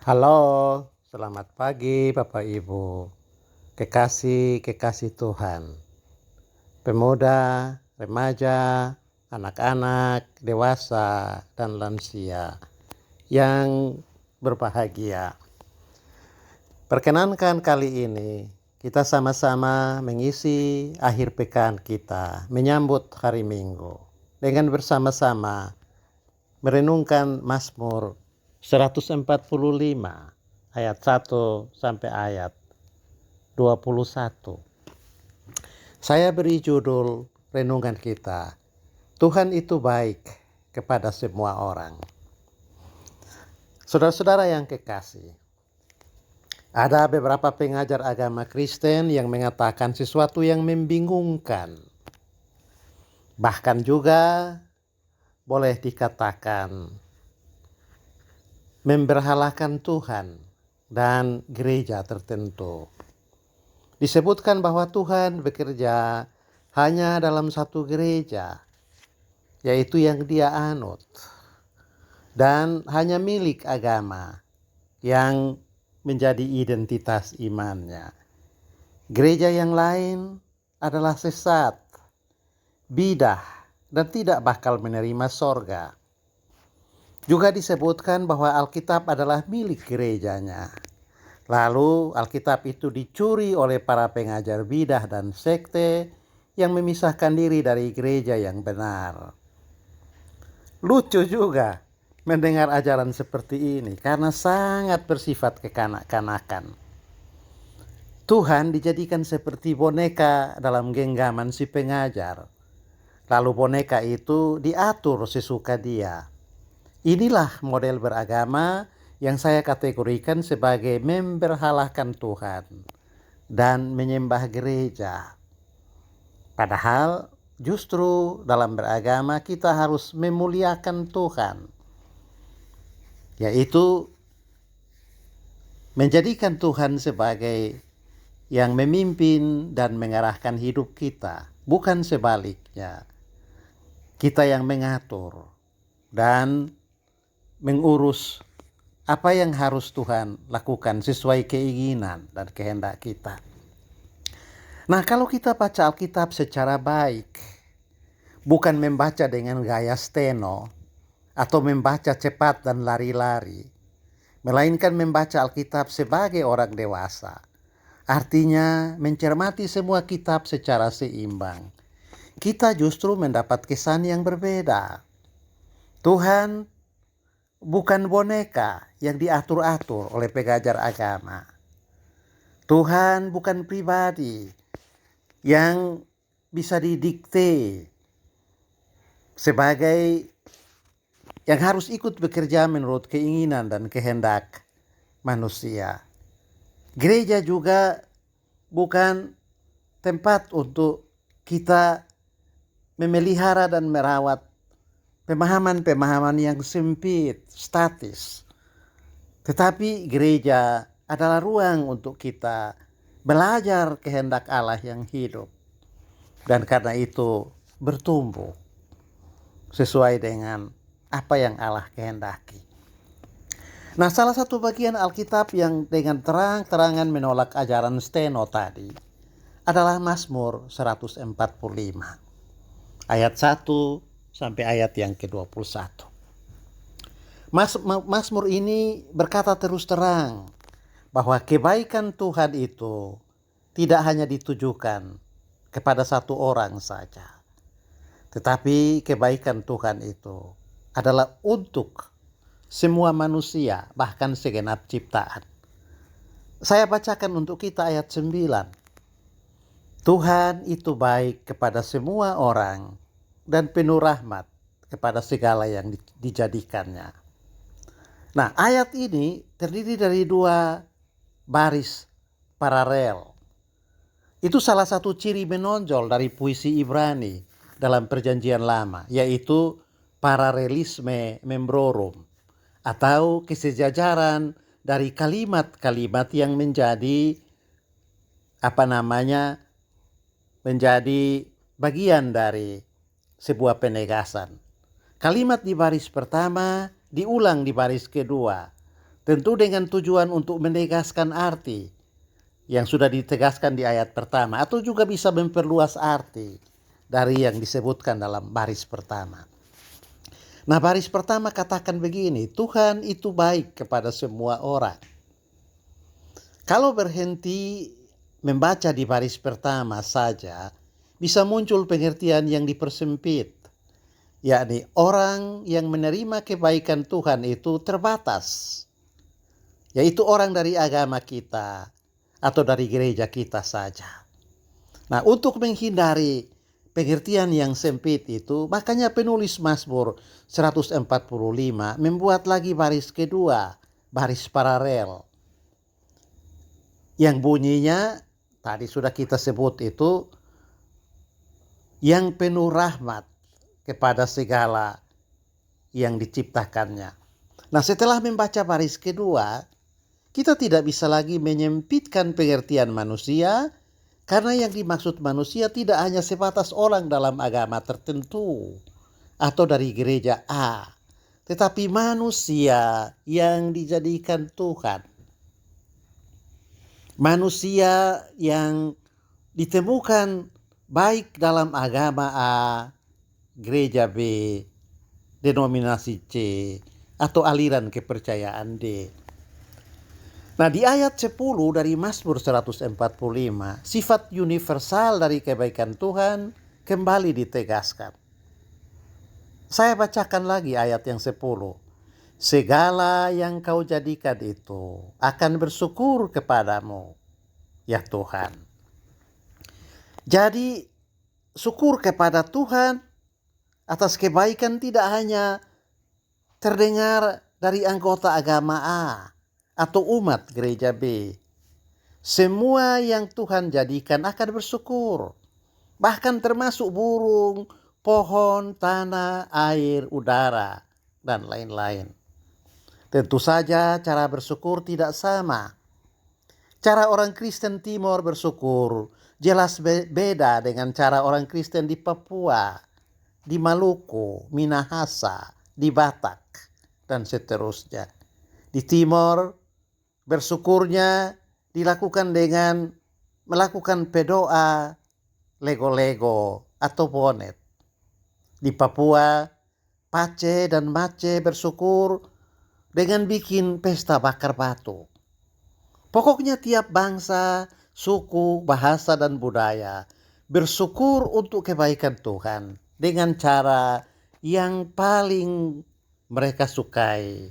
Halo, selamat pagi Bapak Ibu, kekasih-kekasih Tuhan, pemuda, remaja, anak-anak, dewasa, dan lansia yang berbahagia. Perkenankan kali ini kita sama-sama mengisi akhir pekan kita, menyambut hari Minggu, dengan bersama-sama merenungkan Mazmur 145 ayat 1 sampai ayat 21. Saya beri judul renungan kita, Tuhan itu baik kepada semua orang. Saudara-saudara yang kekasih, ada beberapa pengajar agama Kristen yang mengatakan sesuatu yang membingungkan. Bahkan juga boleh dikatakan memberhalakan Tuhan dan gereja tertentu. Disebutkan bahwa Tuhan bekerja hanya dalam satu gereja, yaitu yang Dia anut, dan hanya milik agama yang menjadi identitas imannya. Gereja yang lain adalah sesat, bidah, dan tidak bakal menerima sorga. Juga disebutkan bahwa Alkitab adalah milik gerejanya. Lalu Alkitab itu dicuri oleh para pengajar bidah dan sekte yang memisahkan diri dari gereja yang benar. Lucu juga mendengar ajaran seperti ini karena sangat bersifat kekanak-kanakan. Tuhan dijadikan seperti boneka dalam genggaman si pengajar. Lalu boneka itu diatur sesuka dia. Inilah model beragama yang saya kategorikan sebagai memberhalakan Tuhan dan menyembah gereja. Padahal justru dalam beragama kita harus memuliakan Tuhan, yaitu menjadikan Tuhan sebagai yang memimpin dan mengarahkan hidup kita, bukan sebaliknya. Kita yang mengatur dan mengurus apa yang harus Tuhan lakukan sesuai keinginan dan kehendak kita. Nah, kalau kita baca Alkitab secara baik, bukan membaca dengan gaya steno atau membaca cepat dan lari-lari, melainkan membaca Alkitab sebagai orang dewasa, artinya mencermati semua kitab secara seimbang, kita justru mendapat kesan yang berbeda. Tuhan bukan boneka yang diatur-atur oleh pengajar agama. Tuhan bukan pribadi yang bisa didikte sebagai yang harus ikut bekerja menurut keinginan dan kehendak manusia. Gereja juga bukan tempat untuk kita memelihara dan merawat pemahaman-pemahaman yang sempit, statis. Tetapi gereja adalah ruang untuk kita belajar kehendak Allah yang hidup. Dan karena itu bertumbuh sesuai dengan apa yang Allah kehendaki. Nah, salah satu bagian Alkitab yang dengan terang-terangan menolak ajaran steno tadi adalah Mazmur 145. Ayat 1 sampai ayat yang ke-21. Mazmur ini berkata terus terang bahwa kebaikan Tuhan itu tidak hanya ditujukan kepada satu orang saja, tetapi kebaikan Tuhan itu adalah untuk semua manusia, bahkan segenap ciptaan. Saya bacakan untuk kita ayat 9. Tuhan itu baik kepada semua orang dan penuh rahmat kepada segala yang dijadikannya. Nah, ayat ini terdiri dari dua baris paralel. Itu salah satu ciri menonjol dari puisi Ibrani dalam Perjanjian Lama, yaitu paralelisme membrorum, atau kesejajaran dari kalimat-kalimat yang menjadi menjadi bagian dari sebuah penegasan. Kalimat di baris pertama diulang di baris kedua. Tentu dengan tujuan untuk menegaskan arti yang sudah ditegaskan di ayat pertama, atau juga bisa memperluas arti dari yang disebutkan dalam baris pertama. Nah, baris pertama katakan begini, Tuhan itu baik kepada semua orang. Kalau berhenti membaca di baris pertama saja, bisa muncul pengertian yang dipersempit, yakni orang yang menerima kebaikan Tuhan itu terbatas, yaitu orang dari agama kita atau dari gereja kita saja. Nah, untuk menghindari pengertian yang sempit itu, makanya penulis Mazmur 145 membuat lagi baris kedua, baris paralel, yang bunyinya tadi sudah kita sebut itu, yang penuh rahmat kepada segala yang diciptakannya. Nah, setelah membaca baris kedua, kita tidak bisa lagi menyempitkan pengertian manusia, karena yang dimaksud manusia tidak hanya sebatas orang dalam agama tertentu atau dari gereja A, tetapi manusia yang dijadikan Tuhan. Manusia yang ditemukan baik dalam agama A, gereja B, denominasi C, atau aliran kepercayaan D. Nah, di ayat 10 dari Mazmur 145, sifat universal dari kebaikan Tuhan kembali ditegaskan. Saya bacakan lagi ayat yang 10. Segala yang kau jadikan itu akan bersyukur kepadamu, ya Tuhan. Jadi, syukur kepada Tuhan atas kebaikan tidak hanya terdengar dari anggota agama A atau umat gereja B. Semua yang Tuhan jadikan akan bersyukur. Bahkan termasuk burung, pohon, tanah, air, udara, dan lain-lain. Tentu saja cara bersyukur tidak sama. Cara orang Kristen Timor bersyukur jelas beda dengan cara orang Kristen di Papua, di Maluku, Minahasa, di Batak, dan seterusnya. Di Timor, bersyukurnya dilakukan dengan melakukan pedoa, lego-lego, atau bonet. Di Papua, Pace dan Mace bersyukur dengan bikin pesta bakar batu. Pokoknya tiap bangsa, suku, bahasa, dan budaya bersyukur untuk kebaikan Tuhan dengan cara yang paling mereka sukai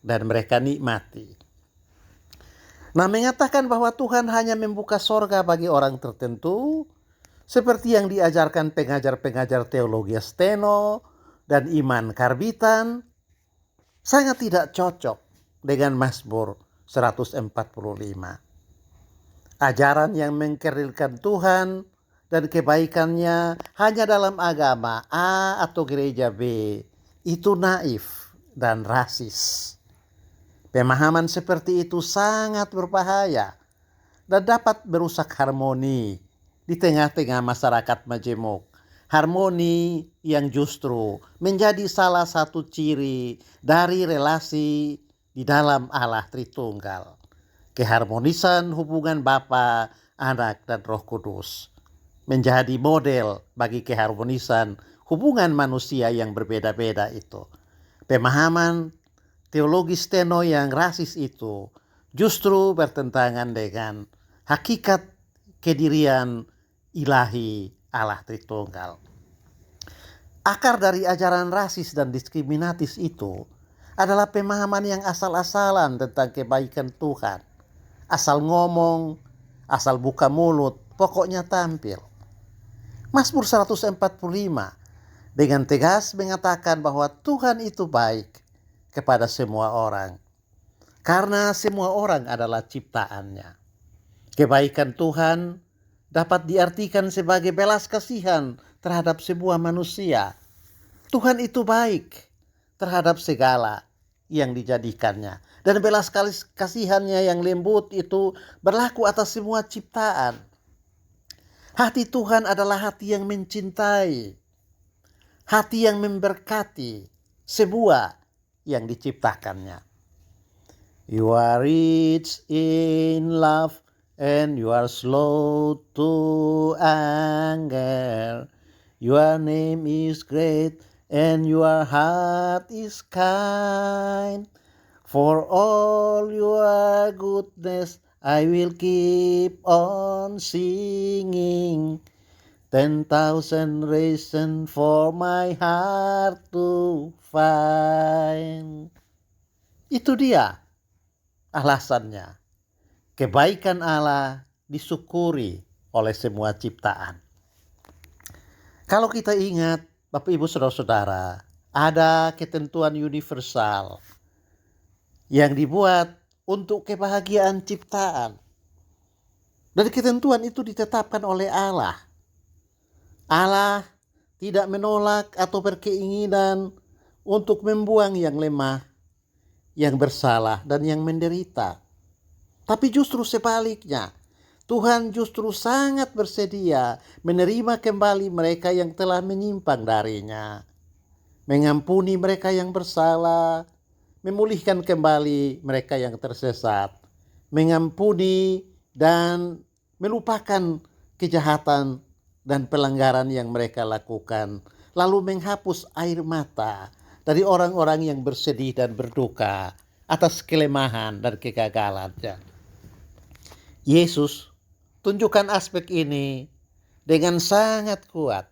dan mereka nikmati. Nah, mengatakan bahwa Tuhan hanya membuka sorga bagi orang tertentu, seperti yang diajarkan pengajar-pengajar teologi steno dan iman karbitan, sangat tidak cocok dengan Mazmur 145. Ajaran yang mengkerilkan Tuhan dan kebaikannya hanya dalam agama A atau gereja B itu naif dan rasis. Pemahaman seperti itu sangat berbahaya dan dapat merusak harmoni di tengah-tengah masyarakat majemuk. Harmoni yang justru menjadi salah satu ciri dari relasi di dalam Allah Tritunggal. Keharmonisan hubungan Bapa, Anak, dan Roh Kudus menjadi model bagi keharmonisan hubungan manusia yang berbeda-beda itu. Pemahaman teologi steno yang rasis itu justru bertentangan dengan hakikat kedirian ilahi Allah Tritunggal. Akar dari ajaran rasis dan diskriminatis itu adalah pemahaman yang asal-asalan tentang kebaikan Tuhan. Asal ngomong, asal buka mulut, pokoknya tampil. Mazmur 145 dengan tegas mengatakan bahwa Tuhan itu baik kepada semua orang, karena semua orang adalah ciptaannya. Kebaikan Tuhan dapat diartikan sebagai belas kasihan terhadap sebuah manusia. Tuhan itu baik terhadap segala yang dijadikannya. Dan belas kasihannya yang lembut itu berlaku atas semua ciptaan. Hati Tuhan adalah hati yang mencintai, hati yang memberkati semua yang diciptakannya. You are rich in love and you are slow to anger. Your name is great and your heart is kind. For all your goodness, I will keep on singing. 10,000 reasons for my heart to find. Itu dia alasannya. Kebaikan Allah disyukuri oleh semua ciptaan. Kalau kita ingat, Bapak Ibu Saudara-saudara, ada ketentuan universal yang dibuat untuk kebahagiaan ciptaan. Dan ketentuan itu ditetapkan oleh Allah. Allah tidak menolak atau berkeinginan untuk membuang yang lemah, yang bersalah, dan yang menderita. Tapi justru sebaliknya, Tuhan justru sangat bersedia menerima kembali mereka yang telah menyimpang darinya, mengampuni mereka yang bersalah, memulihkan kembali mereka yang tersesat, mengampuni dan melupakan kejahatan dan pelanggaran yang mereka lakukan, lalu menghapus air mata dari orang-orang yang bersedih dan berduka atas kelemahan dan kegagalannya. Yesus tunjukkan aspek ini dengan sangat kuat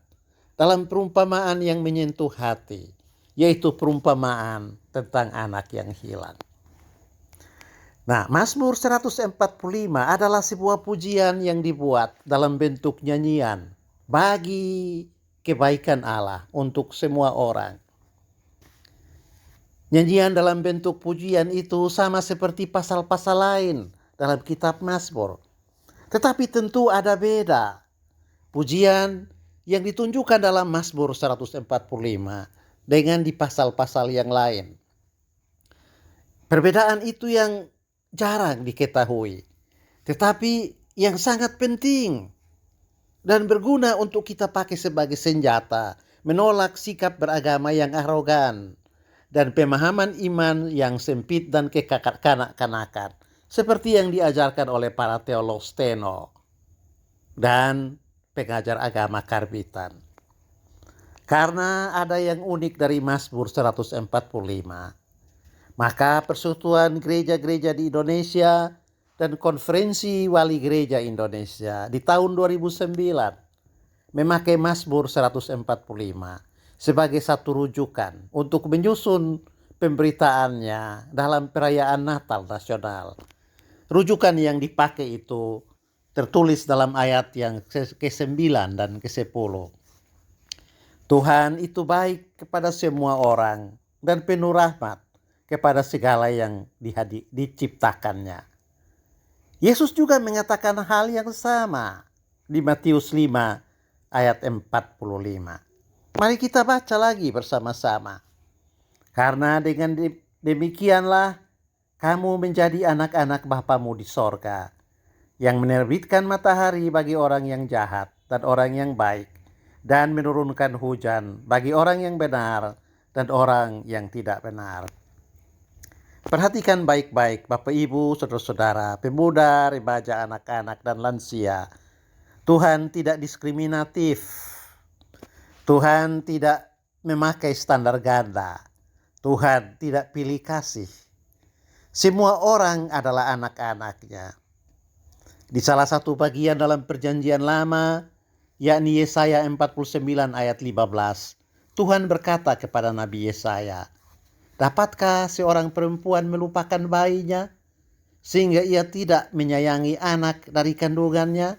dalam perumpamaan yang menyentuh hati, yaitu perumpamaan tentang anak yang hilang. Nah, Mazmur 145 adalah sebuah pujian yang dibuat dalam bentuk nyanyian bagi kebaikan Allah untuk semua orang. Nyanyian dalam bentuk pujian itu sama seperti pasal-pasal lain dalam kitab Mazmur. Tetapi tentu ada beda. Pujian yang ditunjukkan dalam Mazmur 145 dengan di pasal-pasal yang lain. Perbedaan itu yang jarang diketahui, tetapi yang sangat penting dan berguna untuk kita pakai sebagai senjata menolak sikap beragama yang arogan dan pemahaman iman yang sempit dan kekanak-kanakan, seperti yang diajarkan oleh para teolog steno dan pengajar agama karbitan. Karena ada yang unik dari Mazmur 145, maka Persekutuan Gereja-Gereja di Indonesia dan Konferensi Wali Gereja Indonesia di tahun 2009 memakai Mazmur 145 sebagai satu rujukan untuk menyusun pemberitaannya dalam perayaan Natal nasional. Rujukan yang dipakai itu tertulis dalam ayat yang ke-9 dan ke-10. Tuhan itu baik kepada semua orang dan penuh rahmat kepada segala yang diciptakannya. Yesus juga mengatakan hal yang sama di Matius 5 ayat 45. Mari kita baca lagi bersama-sama. Karena dengan demikianlah kamu menjadi anak-anak Bapamu di sorga, yang menerbitkan matahari bagi orang yang jahat dan orang yang baik, dan menurunkan hujan bagi orang yang benar dan orang yang tidak benar. Perhatikan baik-baik Bapak Ibu, saudara-saudara, pemuda, remaja, anak-anak, dan lansia. Tuhan tidak diskriminatif. Tuhan tidak memakai standar ganda. Tuhan tidak pilih kasih. Semua orang adalah anak-anaknya. Di salah satu bagian dalam Perjanjian Lama, yakni Yesaya 49 ayat 15, Tuhan berkata kepada Nabi Yesaya, "Dapatkah seorang perempuan melupakan bayinya, sehingga ia tidak menyayangi anak dari kandungannya?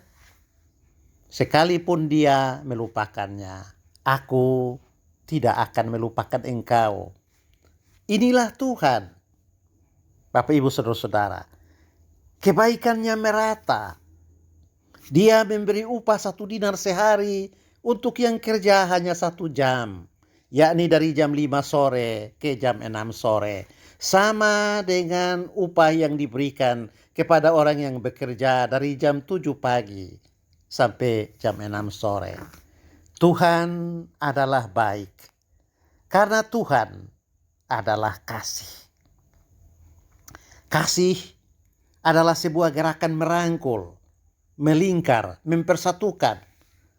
Sekalipun dia melupakannya, aku tidak akan melupakan engkau." Inilah Tuhan, Bapak Ibu Saudara-saudara. Kebaikannya merata. Dia memberi upah 1 dinar sehari untuk yang kerja hanya 1 jam, yakni dari jam 5 sore ke jam 6 sore. Sama dengan upah yang diberikan kepada orang yang bekerja dari jam 7 pagi sampai jam 6 sore. Tuhan adalah baik, karena Tuhan adalah kasih. Kasih adalah sebuah gerakan merangkul, melingkar, mempersatukan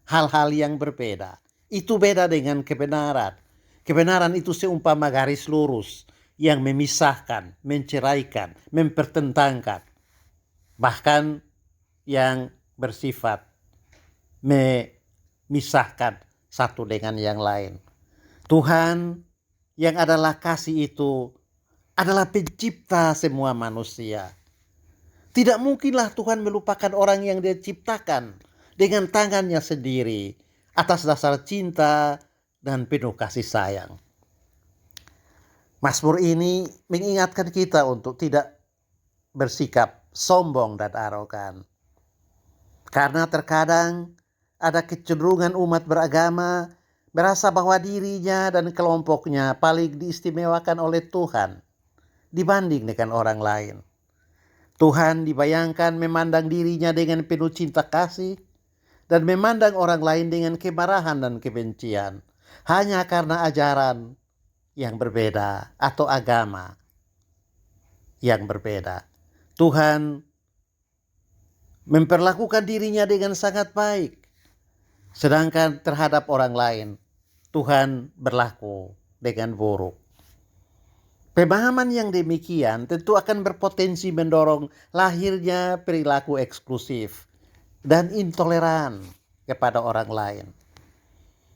hal-hal yang berbeda. Itu beda dengan kebenaran. Kebenaran itu seumpama garis lurus yang memisahkan, menceraikan, mempertentangkan. Bahkan yang bersifat memisahkan satu dengan yang lain. Tuhan yang adalah kasih itu adalah pencipta semua manusia. Tidak mungkinlah Tuhan melupakan orang yang Dia ciptakan dengan tangannya sendiri atas dasar cinta dan penuh kasih sayang. Mazmur ini mengingatkan kita untuk tidak bersikap sombong dan arogan. Karena terkadang ada kecenderungan umat beragama merasa bahwa dirinya dan kelompoknya paling diistimewakan oleh Tuhan dibanding dengan orang lain. Tuhan dibayangkan memandang dirinya dengan penuh cinta kasih dan memandang orang lain dengan kemarahan dan kebencian hanya karena ajaran yang berbeda atau agama yang berbeda. Tuhan memperlakukan dirinya dengan sangat baik, sedangkan terhadap orang lain Tuhan berlaku dengan buruk. Pemahaman yang demikian tentu akan berpotensi mendorong lahirnya perilaku eksklusif dan intoleran kepada orang lain.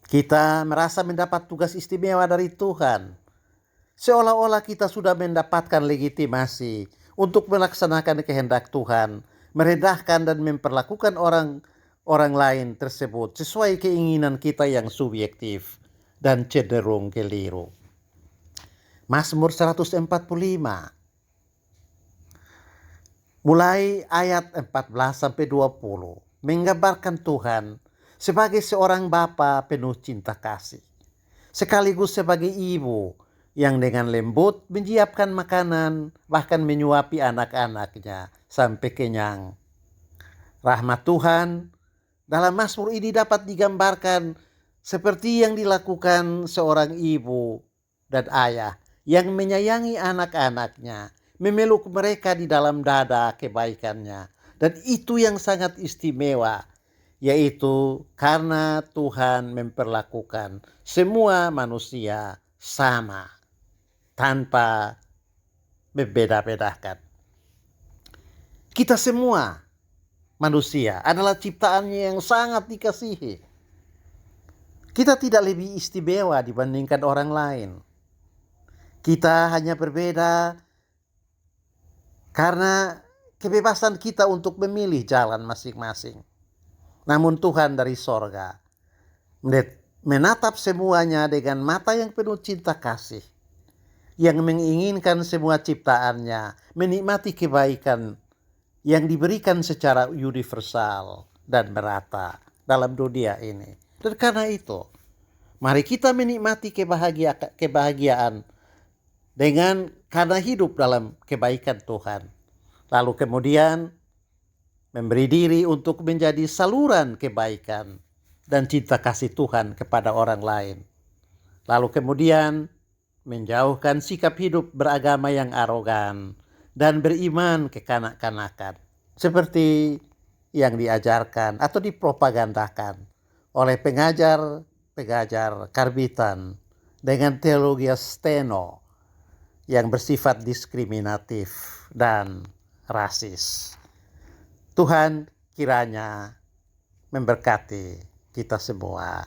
Kita merasa mendapat tugas istimewa dari Tuhan, seolah-olah kita sudah mendapatkan legitimasi untuk melaksanakan kehendak Tuhan, merendahkan dan memperlakukan orang lain tersebut sesuai keinginan kita yang subjektif dan cenderung keliru. Mazmur 145 mulai ayat 14-20 menggambarkan Tuhan sebagai seorang bapa penuh cinta kasih, sekaligus sebagai ibu yang dengan lembut menyiapkan makanan, bahkan menyuapi anak-anaknya sampai kenyang. Rahmat Tuhan dalam Mazmur ini dapat digambarkan seperti yang dilakukan seorang ibu dan ayah yang menyayangi anak-anaknya, memeluk mereka di dalam dada kebaikannya. Dan itu yang sangat istimewa, yaitu karena Tuhan memperlakukan semua manusia sama, tanpa membeda-bedakan. Kita semua manusia adalah ciptaannya yang sangat dikasihi. Kita tidak lebih istimewa dibandingkan orang lain. Kita hanya berbeda karena kebebasan kita untuk memilih jalan masing-masing. Namun Tuhan dari sorga menatap semuanya dengan mata yang penuh cinta kasih, yang menginginkan semua ciptaannya menikmati kebaikan yang diberikan secara universal dan merata dalam dunia ini. Dan karena itu, mari kita menikmati kebahagiaan karena hidup dalam kebaikan Tuhan. Lalu kemudian memberi diri untuk menjadi saluran kebaikan dan cinta kasih Tuhan kepada orang lain. Lalu kemudian menjauhkan sikap hidup beragama yang arogan dan beriman kekanak-kanakan, seperti yang diajarkan atau dipropagandakan oleh pengajar karbitan dengan teologi steno yang bersifat diskriminatif dan rasis. Tuhan kiranya memberkati kita semua.